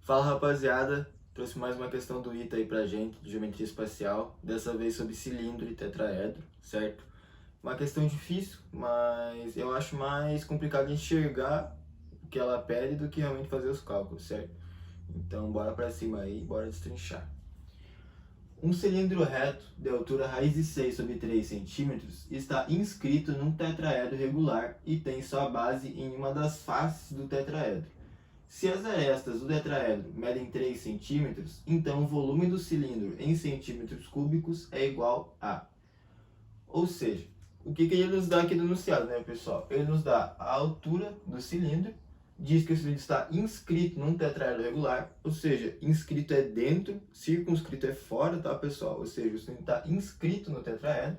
Fala rapaziada, trouxe mais uma questão do ITA aí pra gente, de geometria espacial, dessa vez sobre cilindro e tetraedro, certo? Uma questão difícil, mas eu acho mais complicado enxergar o que ela pede do que realmente fazer os cálculos, certo? Então bora pra cima aí, bora destrinchar. Um cilindro reto de altura raiz de 6 sobre 3 centímetros está inscrito num tetraedro regular e tem sua base em uma das faces do tetraedro. Se as arestas do tetraedro medem 3 centímetros, então o volume do cilindro em centímetros cúbicos é igual a... Ou seja, o que ele nos dá aqui no enunciado, né, pessoal? Ele nos dá a altura do cilindro, diz que o cilindro está inscrito num tetraedro regular, ou seja, inscrito é dentro, circunscrito é fora, tá, pessoal? Ou seja, o cilindro está inscrito no tetraedro,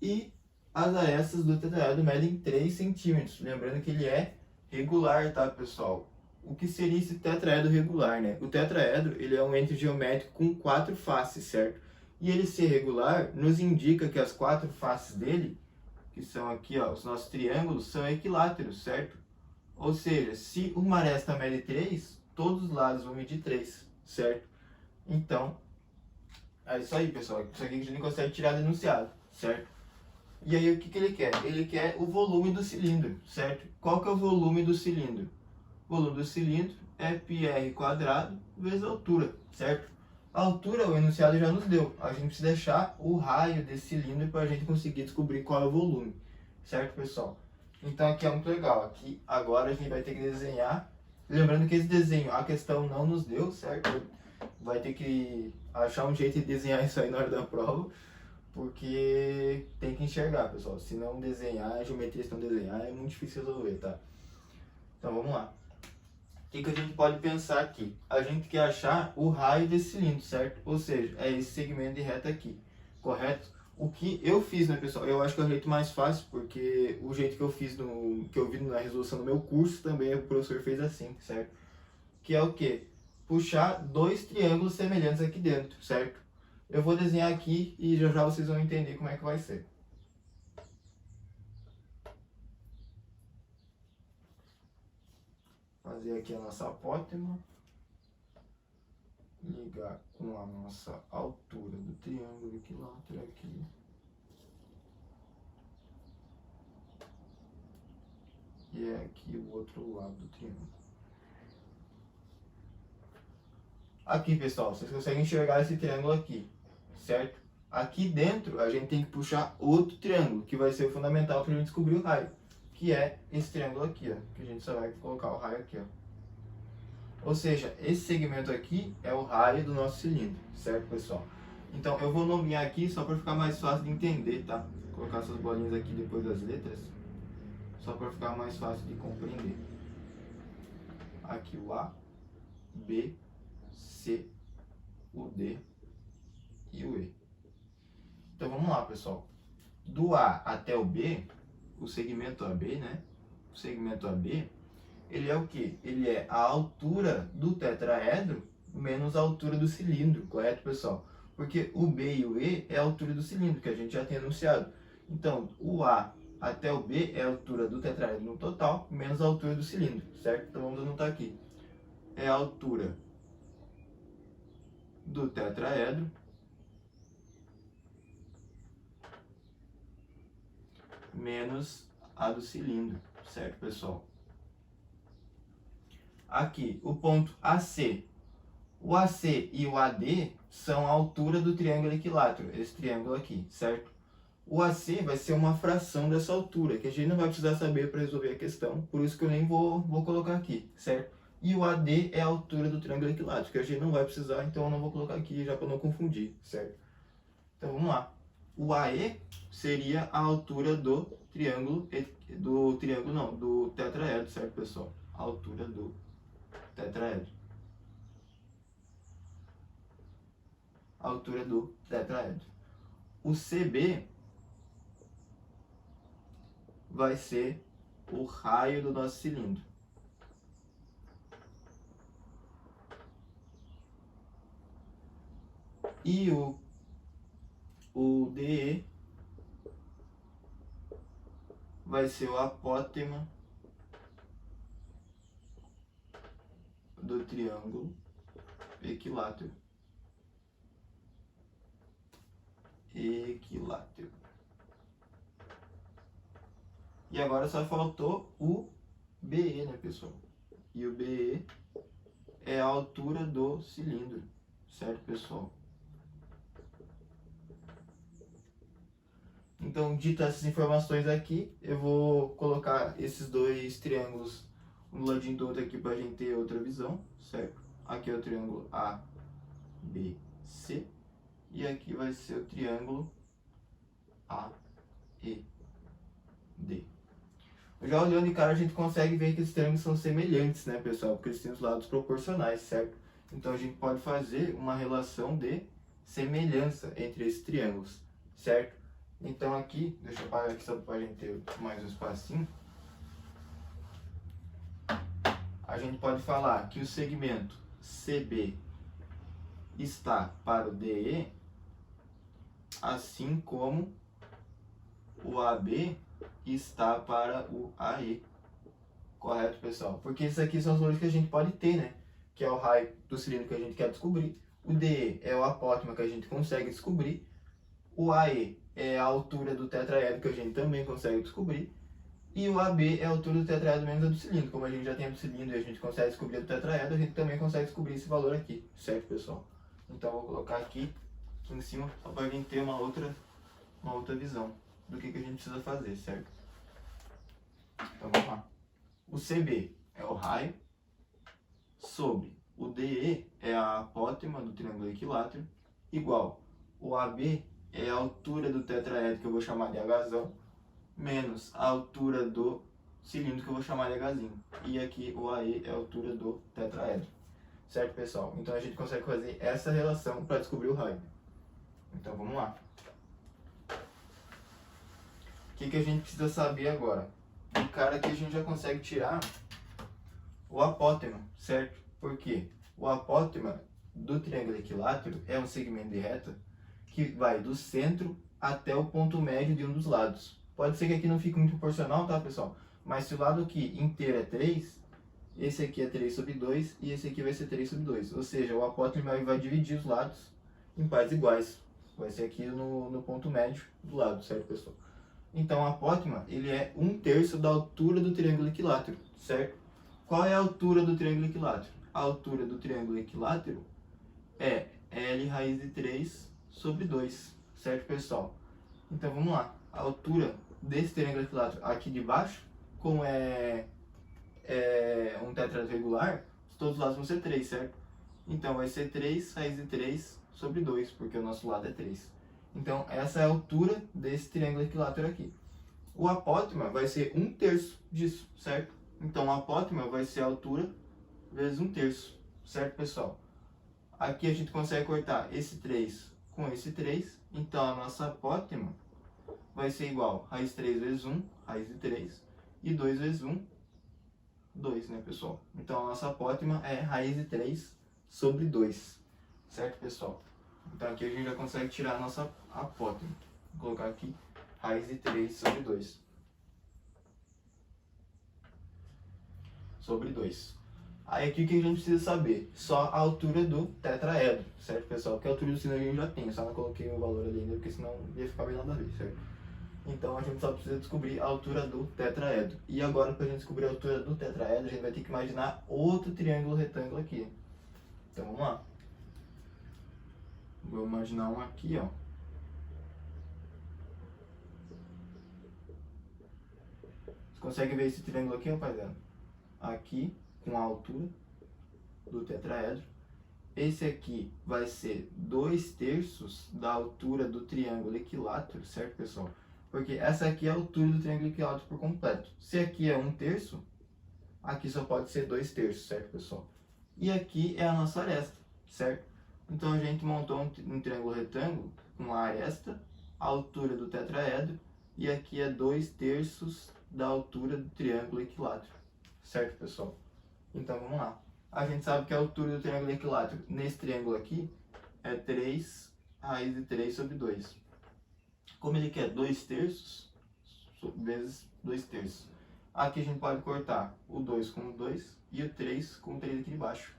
e as arestas do tetraedro medem 3 centímetros. Lembrando que ele é regular, tá, pessoal? O que seria esse tetraedro regular, né? O tetraedro ele é um ente geométrico com 4 faces, certo? E ele ser regular nos indica que as 4 faces dele, que são aqui, ó, os nossos triângulos, são equiláteros, certo? Ou seja, se uma aresta mede 3, todos os lados vão medir 3, certo? Então, é isso aí, pessoal. Isso aqui a gente não consegue tirar do enunciado, certo? E aí o que ele quer? Ele quer o volume do cilindro, certo? Qual que é o volume do cilindro? O volume do cilindro é πr quadrado vezes a altura, certo? A altura o enunciado já nos deu. A gente precisa achar o raio desse cilindro para a gente conseguir descobrir qual é o volume, certo, pessoal? Então aqui é muito legal. Aqui agora a gente vai ter que desenhar. Lembrando que esse desenho a questão não nos deu, certo? Vai ter que achar um jeito de desenhar isso aí na hora da prova, porque tem que enxergar, pessoal. Se não desenhar, geometria se não desenhar, é muito difícil resolver, tá? Então vamos lá. O que a gente pode pensar aqui? A gente quer achar o raio desse cilindro, certo? Ou seja, é esse segmento de reta aqui, correto? O que eu fiz, né, pessoal? Eu acho que é o jeito mais fácil, porque o jeito que eu fiz, que eu vi na resolução do meu curso, também o professor fez assim, certo? Que é o quê? Puxar dois triângulos semelhantes aqui dentro, certo? Eu vou desenhar aqui e já já vocês vão entender como é que vai ser. Fazer aqui a nossa apótema, ligar com a nossa altura do triângulo equilátero aqui. E é aqui o outro lado do triângulo. Aqui, pessoal, vocês conseguem enxergar esse triângulo aqui, certo? Aqui dentro a gente tem que puxar outro triângulo, que vai ser o fundamental para a gente descobrir o raio, que é esse triângulo aqui, ó, que a gente só vai colocar o raio aqui, ó. Ou seja, esse segmento aqui é o raio do nosso cilindro, certo, pessoal? Então eu vou nomear aqui só para ficar mais fácil de entender, tá? Vou colocar essas bolinhas aqui depois das letras, só para ficar mais fácil de compreender. Aqui o A, B, C, o D e o E. Então vamos lá, pessoal. Do A até o B, o segmento AB, né? O segmento AB, ele é o quê? Ele é a altura do tetraedro menos a altura do cilindro, correto, pessoal? Porque o B e o E é a altura do cilindro, que a gente já tem anunciado. Então, o A até o B é a altura do tetraedro no total, menos a altura do cilindro, certo? Então vamos anotar aqui. É a altura do tetraedro menos a do cilindro, certo, pessoal? Aqui, o ponto AC. O AC e o AD são a altura do triângulo equilátero, esse triângulo aqui, certo? O AC vai ser uma fração dessa altura, que a gente não vai precisar saber para resolver a questão, por isso que eu nem vou colocar aqui, certo? E o AD é a altura do triângulo equilátero, que a gente não vai precisar, então eu não vou colocar aqui já para não confundir, certo? Então vamos lá. O AE seria a altura do tetraedro, certo, pessoal? A altura do tetraedro. A altura do tetraedro. O CB vai ser o raio do nosso cilindro. E o DE vai ser o apótema do triângulo equilátero. E agora só faltou o BE, né, pessoal? E o BE é a altura do cilindro, certo, pessoal? Então, dito essas informações aqui, eu vou colocar esses dois triângulos um do ladinho do outro aqui para a gente ter outra visão, certo? Aqui é o triângulo ABC e aqui vai ser o triângulo AED. Já olhando de cara, a gente consegue ver que esses triângulos são semelhantes, né, pessoal? Porque eles têm os lados proporcionais, certo? Então a gente pode fazer uma relação de semelhança entre esses triângulos, certo? Então aqui, deixa eu apagar aqui só para a gente ter mais um espacinho. A gente pode falar que o segmento CB está para o DE, assim como o AB está para o AE. Correto, pessoal? Porque isso aqui são os valores que a gente pode ter, né? Que é o raio do cilindro que a gente quer descobrir. O DE é o apótema que a gente consegue descobrir. O AE é a altura do tetraedro que a gente também consegue descobrir. E o AB é a altura do tetraedro menos a do cilindro. Como a gente já tem a do cilindro e a gente consegue descobrir a do tetraedro, a gente também consegue descobrir esse valor aqui. Certo, pessoal? Então eu vou colocar aqui em cima só para a gente ter uma outra visão do que a gente precisa fazer, certo? Então vamos lá. O CB é o raio sobre o DE é a apótema do triângulo equilátero, igual o AB é a altura do tetraedro que eu vou chamar de Hzão, menos a altura do cilindro que eu vou chamar de Hzinho. E aqui o AE é a altura do tetraedro. Certo, pessoal? Então a gente consegue fazer essa relação para descobrir o raio. Então vamos lá. O que a gente precisa saber agora? Do cara aqui a gente já consegue tirar o apótema, certo? Por quê? O apótema do triângulo equilátero é um segmento de reta que vai do centro até o ponto médio de um dos lados. Pode ser que aqui não fique muito proporcional, tá, pessoal? Mas se o lado aqui inteiro é 3, esse aqui é 3 sobre 2 e esse aqui vai ser 3 sobre 2. Ou seja, o apótema vai dividir os lados em partes iguais. Vai ser aqui no ponto médio do lado, certo, pessoal? Então, o apótema ele é 1/3 da altura do triângulo equilátero, certo? Qual é a altura do triângulo equilátero? A altura do triângulo equilátero é L raiz de 3 sobre 2, certo, pessoal? Então, vamos lá. A altura desse triângulo equilátero aqui de baixo, como é um tetraedro regular, todos os lados vão ser 3, certo? Então, vai ser 3 raiz de 3 sobre 2, porque o nosso lado é 3. Então, essa é a altura desse triângulo equilátero aqui. O apótema vai ser 1/3 disso, certo? Então, o apótema vai ser a altura vezes 1/3, certo, pessoal? Aqui a gente consegue cortar esse 3 com esse 3. Então, a nossa apótema vai ser igual a raiz 3 vezes 1, raiz de 3, e 2 vezes 1, 2, né, pessoal? Então, a nossa apótema é raiz de 3 sobre 2, certo, pessoal? Então aqui a gente já consegue tirar a nossa apótema. Vou colocar aqui raiz de 3 sobre 2. Sobre 2. Aí aqui o que a gente precisa saber? Só a altura do tetraedro, certo, pessoal? Porque a altura do cilindro a gente já tem, só não coloquei o valor ali ainda, porque senão ia ficar bem nada a ver, certo? Então a gente só precisa descobrir a altura do tetraedro. E agora, para a gente descobrir a altura do tetraedro, a gente vai ter que imaginar outro triângulo retângulo aqui. Então vamos lá. Vou imaginar um aqui, ó. Você consegue ver esse triângulo aqui, rapaziada? Aqui, com a altura do tetraedro. Esse aqui vai ser 2/3 da altura do triângulo equilátero, certo, pessoal? Porque essa aqui é a altura do triângulo equilátero por completo. Se aqui é 1/3, aqui só pode ser 2/3, certo, pessoal? E aqui é a nossa aresta, certo? Então a gente montou um triângulo retângulo com a aresta, a altura do tetraedro, e aqui é 2/3 da altura do triângulo equilátero. Certo, pessoal? Então vamos lá. A gente sabe que a altura do triângulo equilátero nesse triângulo aqui é 3 raiz de 3 sobre 2. Como ele quer 2/3 vezes 2/3. Aqui a gente pode cortar o 2 com o 2 e o 3 com o 3 aqui de baixo.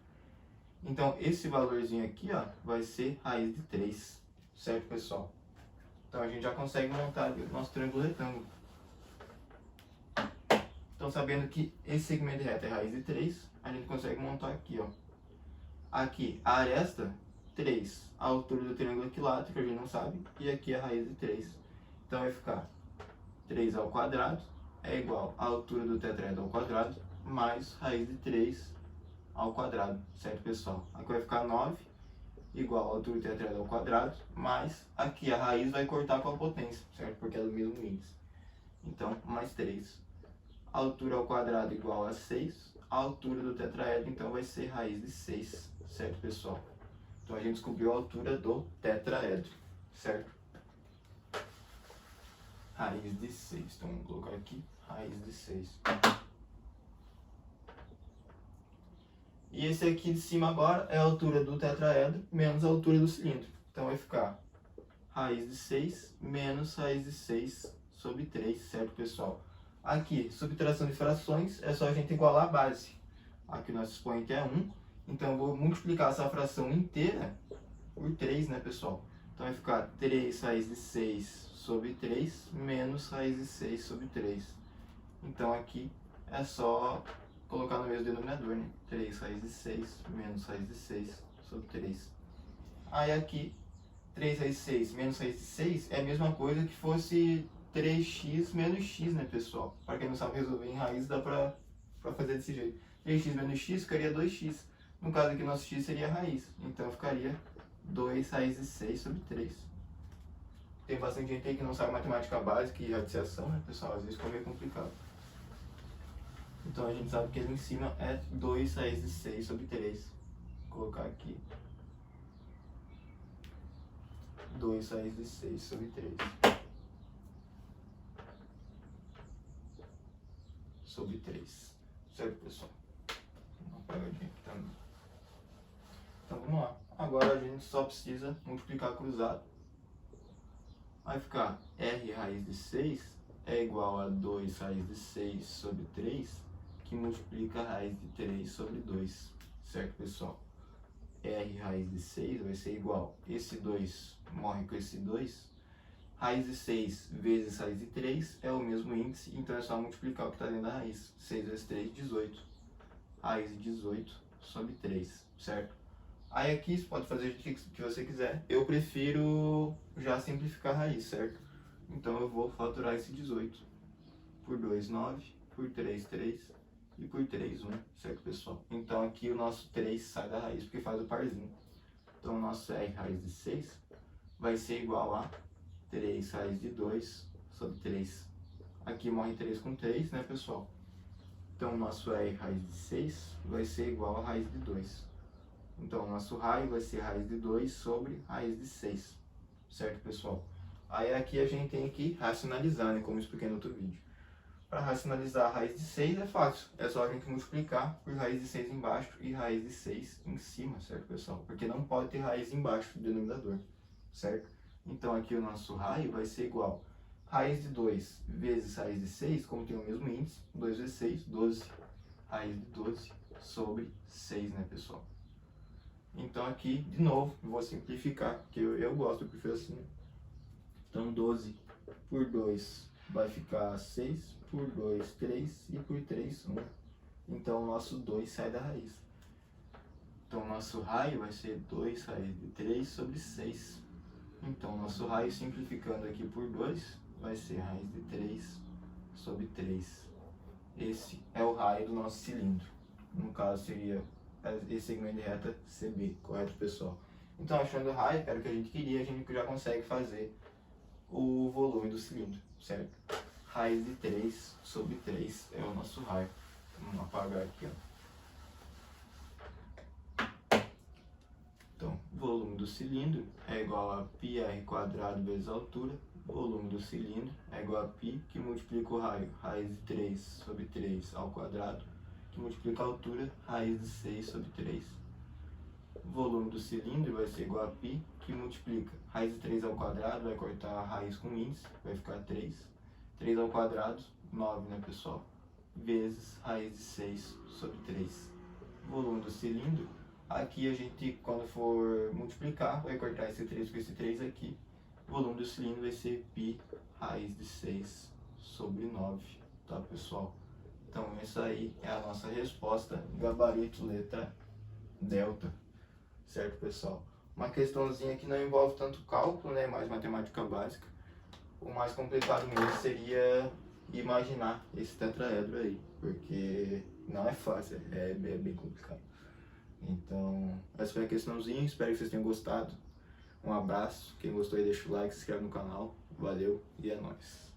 Então, esse valorzinho aqui, ó, vai ser raiz de 3, certo, pessoal? Então, a gente já consegue montar ali o nosso triângulo retângulo. Então, sabendo que esse segmento de reta é raiz de 3, a gente consegue montar aqui, ó. Aqui, a aresta, 3. A altura do triângulo equilátero, a gente não sabe. E aqui a raiz de 3. Então, vai ficar 3 ao quadrado é igual à altura do tetraedro ao quadrado mais raiz de 3 ao quadrado, certo, pessoal? Aqui vai ficar 9 igual à altura do tetraedro ao quadrado, mais aqui a raiz vai cortar com a potência, certo? Porque é do mesmo índice. Então, mais 3. A altura ao quadrado igual a 6. A altura do tetraedro, então, vai ser raiz de 6, certo, pessoal? Então, a gente descobriu a altura do tetraedro, certo? Raiz de 6. Então, vamos colocar aqui raiz de 6. E esse aqui de cima agora é a altura do tetraedro menos a altura do cilindro. Então, vai ficar raiz de 6 menos raiz de 6 sobre 3, certo, pessoal? Aqui, subtração de frações, é só a gente igualar a base. Aqui o nosso expoente é 1, então eu vou multiplicar essa fração inteira por 3, né, pessoal? Então vai ficar 3 raiz de 6 sobre 3 menos raiz de 6 sobre 3. Então aqui é só colocar no mesmo denominador, né? 3 raiz de 6 menos raiz de 6 sobre 3. Aí aqui, 3 raiz de 6 menos raiz de 6 é a mesma coisa que fosse 3x menos x, né, pessoal? Para quem não sabe resolver em raiz, dá pra fazer desse jeito. 3x menos x ficaria 2x. No caso aqui, nosso x seria a raiz. Então ficaria 2 raiz de 6 sobre 3. Tem bastante gente aí que não sabe matemática básica e radiciação, né, pessoal? Às vezes fica meio complicado. Então a gente sabe que ali em cima é 2 raiz de 6 sobre 3. Vou colocar aqui 2 raiz de 6 sobre 3. Sobre 3. Certo, pessoal? Vou dar uma apagadinha aqui também. Então vamos lá. Agora a gente só precisa multiplicar cruzado. Vai ficar r raiz de 6 é igual a 2 raiz de 6 sobre 3, que multiplica a raiz de 3 sobre 2. Certo, pessoal? R raiz de 6 vai ser igual, esse 2 morre com esse 2, raiz de 6 vezes raiz de 3 é o mesmo índice, então é só multiplicar o que está dentro da raiz. 6 vezes 3, 18. Raiz de 18 sobre 3, certo? Aí aqui você pode fazer o que você quiser. Eu prefiro já simplificar a raiz, certo? Então eu vou fatorar esse 18. Por 2, 9. Por 3, 3. E por 3, 1. Certo, pessoal? Então aqui o nosso 3 sai da raiz porque faz o parzinho. Então o nosso R raiz de 6 vai ser igual a 3 raiz de 2 sobre 3. Aqui morre 3 com 3, né, pessoal? Então o nosso R raiz de 6 vai ser igual a raiz de 2. Então, o nosso raio vai ser raiz de 2 sobre raiz de 6. Certo, pessoal? Aí aqui a gente tem que racionalizar, né? Como eu expliquei no outro vídeo. Para racionalizar a raiz de 6 é fácil. É só a gente multiplicar por raiz de 6 embaixo e raiz de 6 em cima, certo, pessoal? Porque não pode ter raiz embaixo do denominador, certo? Então, aqui o nosso raio vai ser igual a raiz de 2 vezes raiz de 6, como tem o mesmo índice, 2 vezes 6, 12. Raiz de 12 sobre 6, né, pessoal? Então aqui, de novo, eu vou simplificar, porque eu gosto, eu prefiro assim. Então 12 por 2 vai ficar 6, por 2, 3 e por 3, 1. Então o nosso 2 sai da raiz. Então o nosso raio vai ser 2 raiz de 3 sobre 6. Então o nosso raio, simplificando aqui por 2, vai ser raiz de 3 sobre 3. Esse é o raio do nosso cilindro. No caso seria esse segmento de reta CB, correto, pessoal? Então, achando o raio, que era o que a gente queria, a gente já consegue fazer o volume do cilindro, certo? Raiz de 3 sobre 3 é o nosso raio. Vamos apagar aqui, ó. Então, volume do cilindro é igual a πr quadrado vezes a altura. Volume do cilindro é igual a π, que multiplica o raio, raiz de 3 sobre 3 ao quadrado, que multiplica a altura, raiz de 6 sobre 3. O volume do cilindro vai ser igual a π, que multiplica raiz de 3 ao quadrado, vai cortar a raiz com índice, vai ficar 3. 3 ao quadrado, 9, né, pessoal? Vezes raiz de 6 sobre 3. O volume do cilindro Aqui a gente, quando for multiplicar, vai cortar esse 3 com esse 3 aqui. O volume do cilindro vai ser π raiz de 6 sobre 9, tá, pessoal? Então essa aí é a nossa resposta, gabarito letra delta, certo, pessoal? Uma questãozinha que não envolve tanto cálculo, né, mais matemática básica. O mais complicado mesmo seria imaginar esse tetraedro aí, porque não é fácil, é bem complicado. Então, essa foi a questãozinha, espero que vocês tenham gostado. Um abraço, quem gostou aí deixa o like, se inscreve no canal, valeu e é nóis.